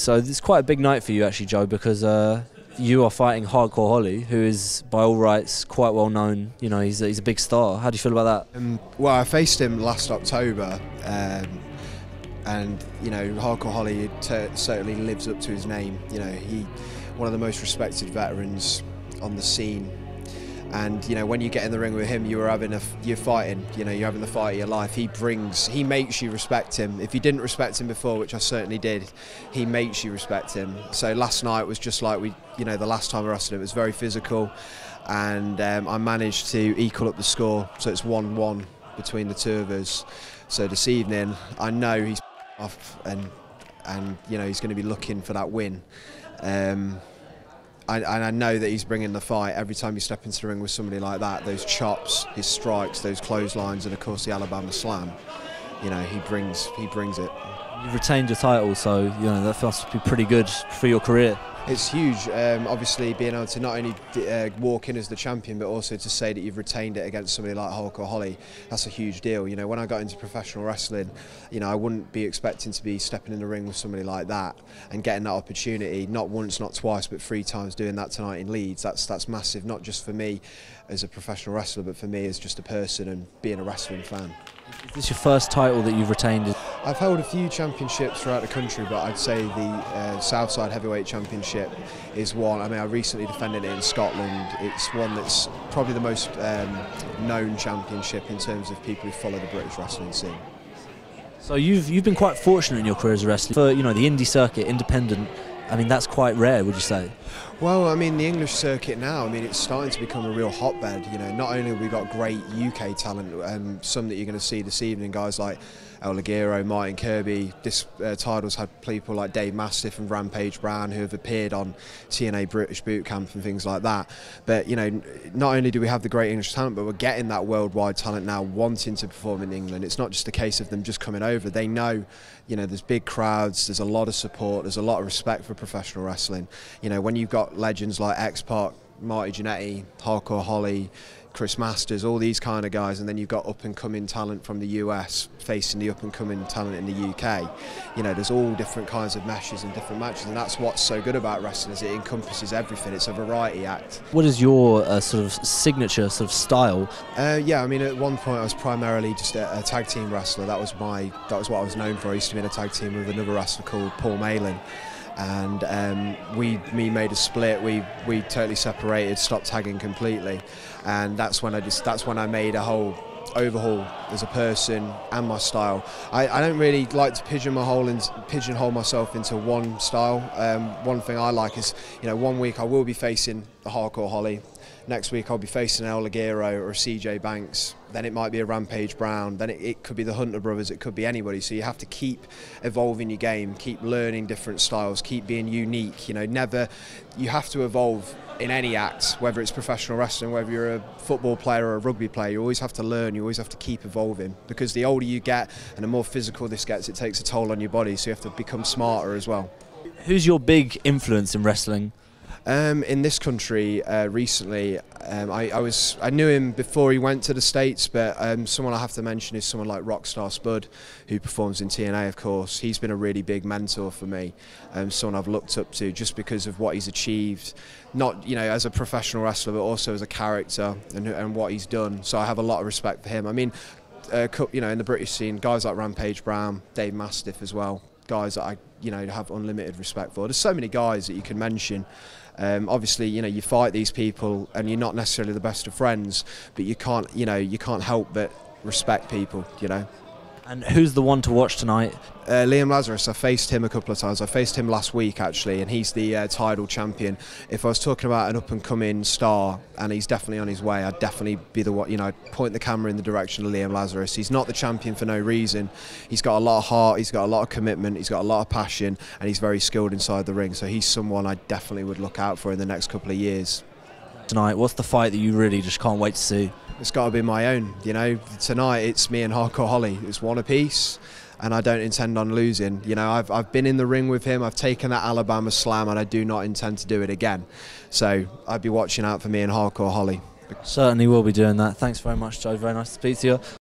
So it's quite a big night for you actually, Joe, because you are fighting Hardcore Holly, who is by all rights quite well known. You know, he's a big star. How do you feel about that? Well, I faced him last October, and you know, Hardcore Holly certainly lives up to his name. You know, one of the most respected veterans on the scene. And you know, when you get in the ring with him, you're fighting. You know, you're having the fight of your life. He makes you respect him. If you didn't respect him before, which I certainly did, he makes you respect him. So last night was just like the last time I wrestled him, it was very physical, and I managed to equal up the score. So it's 1-1 between the two of us. So this evening, I know he's off, and you know, he's going to be looking for that win. I know that he's bringing the fight. Every time you step into the ring with somebody like that, those chops, his strikes, those clotheslines, and of course the Alabama slam, you know, he brings it. You've retained your title, so you know that must be pretty good for your career. It's huge, obviously being able to not only walk in as the champion, but also to say that you've retained it against somebody like Hardcore Holly. That's a huge deal. You know, when I got into professional wrestling, you know, I wouldn't be expecting to be stepping in the ring with somebody like that and getting that opportunity, not once, not twice, but 3 times doing that tonight in Leeds. That's massive, not just for me as a professional wrestler, but for me as just a person and being a wrestling fan. Is this your first title that you've retained? I've held a few championships throughout the country, but I'd say the Southside Heavyweight Championship is one. I mean, I recently defended it in Scotland. It's one that's probably the most known championship in terms of people who follow the British wrestling scene. So you've been quite fortunate in your career as a wrestler. For, you know, the indie circuit, independent, I mean, that's quite rare, would you say? Well, I mean, the English circuit now, I mean, it's starting to become a real hotbed. You know, not only have we got great UK talent, some that you're going to see this evening, guys like El Ligero, Martin Kirby. This Tidal's had people like Dave Mastiff and Rampage Brown who have appeared on TNA British Boot Camp and things like that. But, you know, not only do we have the great English talent, but we're getting that worldwide talent now wanting to perform in England. It's not just a case of them just coming over. They know, you know, there's big crowds, there's a lot of support, there's a lot of respect for professional wrestling. You know, when you've got legends like X-Pac, Marty Jannetty, Hardcore Holly, Chris Masters, all these kind of guys, and then you've got up-and-coming talent from the US facing the up-and-coming talent in the UK. You know, there's all different kinds of meshes and different matches, and that's what's so good about wrestling, is it encompasses everything. It's a variety act. What is your sort of signature sort of style? Yeah, I mean, at one point I was primarily just a tag team wrestler. That was what I was known for. I used to be in a tag team with another wrestler called Paul Malin. And we made a split. We totally separated, stopped tagging completely, and that's when I made a whole overhaul as a person and my style. I don't really like to pigeonhole myself into one style. One thing I like is, you know, one week I will be facing the Hardcore Holly. Next week I'll be facing El Ligero or a CJ Banks. Then it might be a Rampage Brown. Then it could be the Hunter Brothers. It could be anybody. So you have to keep evolving your game, keep learning different styles, keep being unique. You know, you have to evolve in any act, whether it's professional wrestling, whether you're a football player or a rugby player. You always have to learn. You always have to keep evolving, because the older you get and the more physical this gets, it takes a toll on your body. So you have to become smarter as well. Who's your big influence in wrestling? In this country, recently, I knew him before he went to the States, but someone I have to mention is someone like Rockstar Spud, who performs in TNA, of course. He's been a really big mentor for me, someone I've looked up to just because of what he's achieved, not, you know, as a professional wrestler, but also as a character and what he's done. So I have a lot of respect for him. I mean, you know, in the British scene, guys like Rampage Brown, Dave Mastiff as well, guys that I, you know, have unlimited respect for. There's so many guys that you can mention. Obviously, you know, you fight these people and you're not necessarily the best of friends, but you can't help but respect people, you know. And who's the one to watch tonight? Liam Lazarus. I faced him a couple of times. I faced him last week, actually, and he's the Tidal champion. If I was talking about an up-and-coming star, and he's definitely on his way, I'd definitely be the one, you know, I'd point the camera in the direction of Liam Lazarus. He's not the champion for no reason. He's got a lot of heart, he's got a lot of commitment, he's got a lot of passion, and he's very skilled inside the ring. So he's someone I definitely would look out for in the next couple of years. Tonight, what's the fight that you really just can't wait to see? It's got to be my own, you know. Tonight it's me and Hardcore Holly. It's one apiece, and I don't intend on losing. You know, I've been in the ring with him. I've taken that Alabama slam, and I do not intend to do it again. So I'd be watching out for me and Hardcore Holly. Certainly will be doing that. Thanks very much, Joe. Very nice to speak to you.